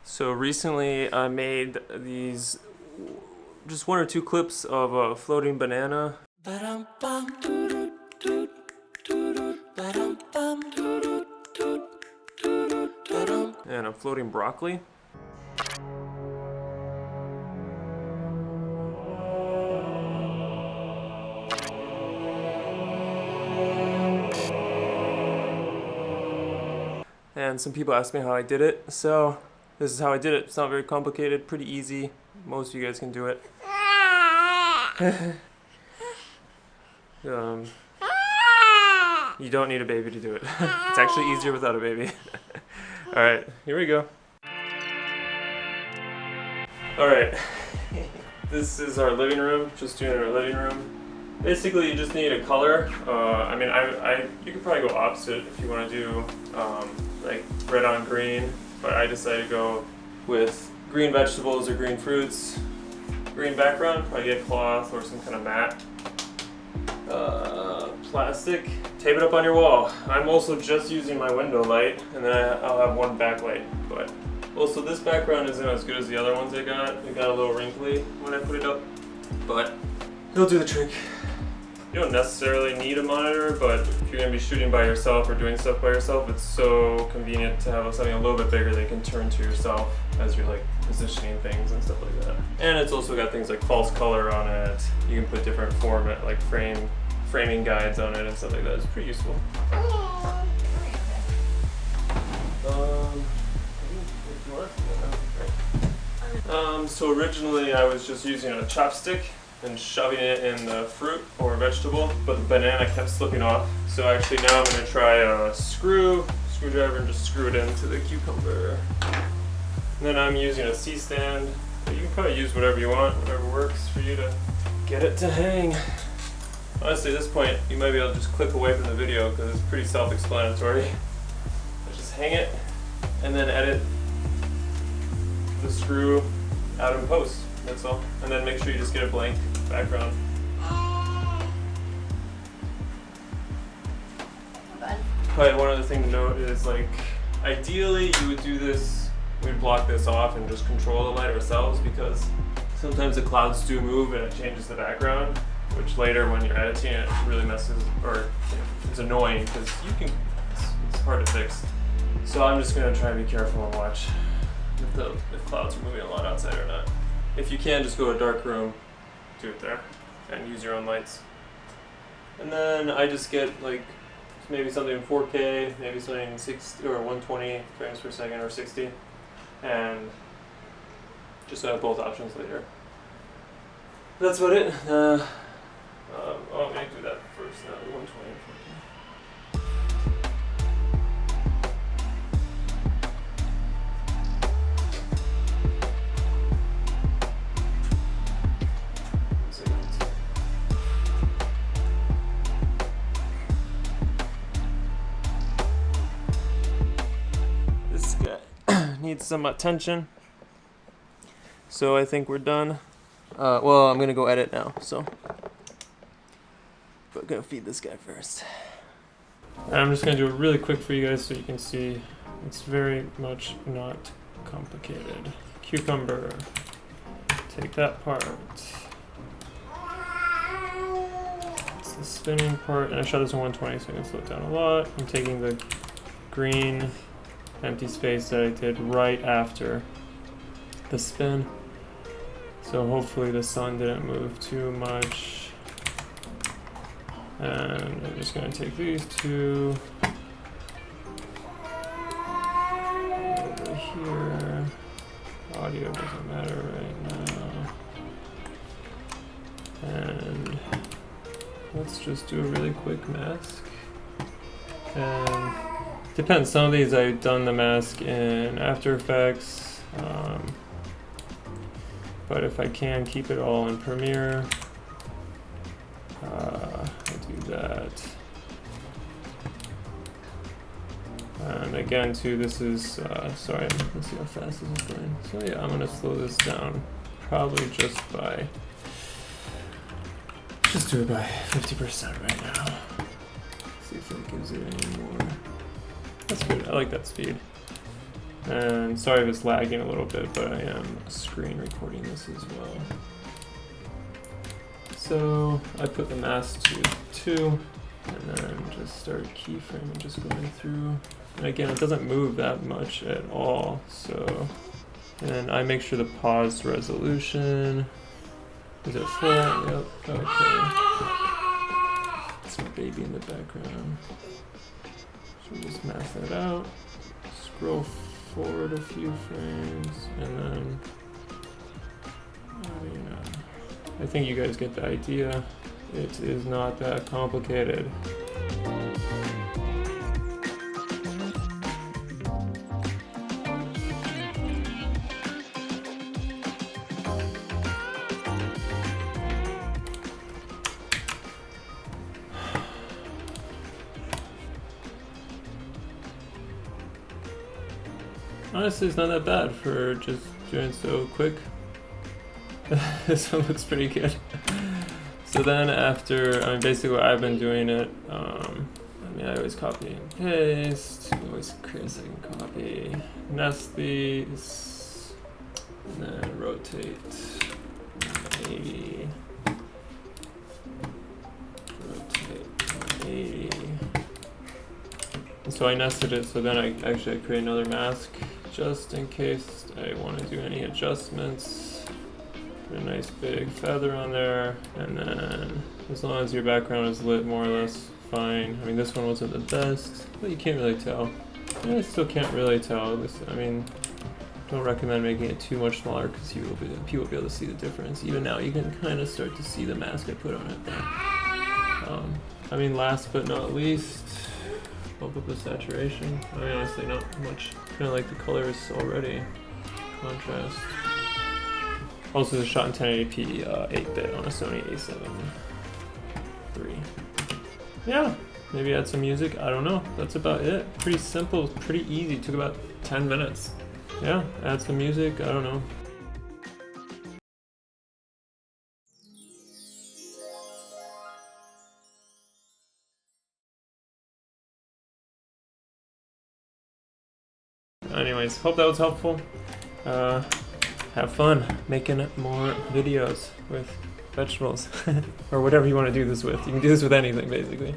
So recently I made these just 1 or 2 clips of a floating banana and a floating broccoli. And some people ask me how I did it, so this is how I did it. It's not very complicated, pretty easy. Most of you guys can do it. You don't need a baby to do it. It's actually easier without a baby. Alright, here we go. Alright, this is our living room, just doing our living room. Basically, you just need a color. You could probably go opposite if you want to do like red on green, but I decided to go with green vegetables or green fruits. Green background, probably get cloth or some kind of matte. Plastic, tape it up on your wall. I'm also just using my window light, and then I'll have one backlight. But also this background isn't as good as the other ones I got. It got a little wrinkly when I put it up, but it'll do the trick. You don't necessarily need a monitor, but if you're gonna be shooting by yourself or doing stuff by yourself, it's so convenient to have something a little bit bigger that you can turn to yourself as you're like positioning things and stuff like that. And it's also got things like false color on it. You can put different format, like framing guides on it and stuff like that. It's pretty useful. So originally I was just using a chopstick and shoving it in the fruit or vegetable, but the banana kept slipping off. So actually now I'm going to try a screwdriver and just screw it into the cucumber. And then I'm using a C-stand, but you can probably use whatever you want, whatever works for you to get it to hang. Honestly, at this point, you might be able to just click away from the video because it's pretty self-explanatory. Just hang it and then edit the screw out in post. That's all. And then make sure you just get a blank background. Probably one other thing to note is, like, ideally you would do this, we'd block this off and just control the light ourselves, because sometimes the clouds do move and it changes the background, which later when you're editing it really messes, or it's annoying because it's hard to fix. So I'm just going to try to be careful and watch if clouds are moving a lot outside or not. If you can, just go to a dark room, do it there, and use your own lights. And then I just get like maybe something in 4K, maybe something 60 or 120 frames per second or 60, and just have both options later. That's about it. I'm gonna do that first. Now 120 and 4K. Needs some attention, so I think we're done. Well, I'm gonna go edit now, so but I'm gonna feed this guy first. I'm just gonna do it really quick for you guys so you can see it's very much not complicated. Cucumber, take that part. It's the spinning part, and I shot this in 120 so I can slow it down a lot. I'm taking the green empty space that I did right after the spin, so hopefully the sun didn't move too much. And I'm just going to take these two over here. Audio doesn't matter right now, and let's just do a really quick mask. And depends, some of these I've done the mask in After Effects, but if I can keep it all in Premiere, I'll do that. And again too, this is, sorry, let's see how fast this is going. So yeah, I'm gonna slow this down, probably just do it by 50% right now. See if it gives it any more. That's good, I like that speed. And sorry if it's lagging a little bit, but I am screen recording this as well. So I put the mask to 2, and then just start keyframing, just going through. And again, it doesn't move that much at all, so. And I make sure the pause resolution, is it full? Yep, okay. Some baby in the background. So just mask that out, scroll forward a few frames, and then, I think you guys get the idea. It is not that complicated. Honestly, it's not that bad for just doing so quick. This one looks pretty good. So then after, basically what I've been doing it, I always copy and paste, always create a second copy, nest these, and then rotate 80, rotate 180. And so I nested it, so then I create another mask just in case I want to do any adjustments. Put a nice big feather on there, and then as long as your background is lit more or less fine. I mean, this one wasn't the best, but you can't really tell. I still can't really tell. Don't recommend making it too much smaller because people will be able to see the difference. Even now, you can kind of start to see the mask I put on it. But, last but not least, bump up the saturation. Honestly, not much. Kind of like the colors already. Contrast. Also, it's shot in 1080p 8-bit on a Sony A7 III. Yeah, maybe add some music. I don't know. That's about it. Pretty simple, pretty easy. Took about 10 minutes. Yeah, add some music. I don't know. Anyways, hope that was helpful. Have fun making more videos with vegetables or whatever you want to do this with. You can do this with anything, basically.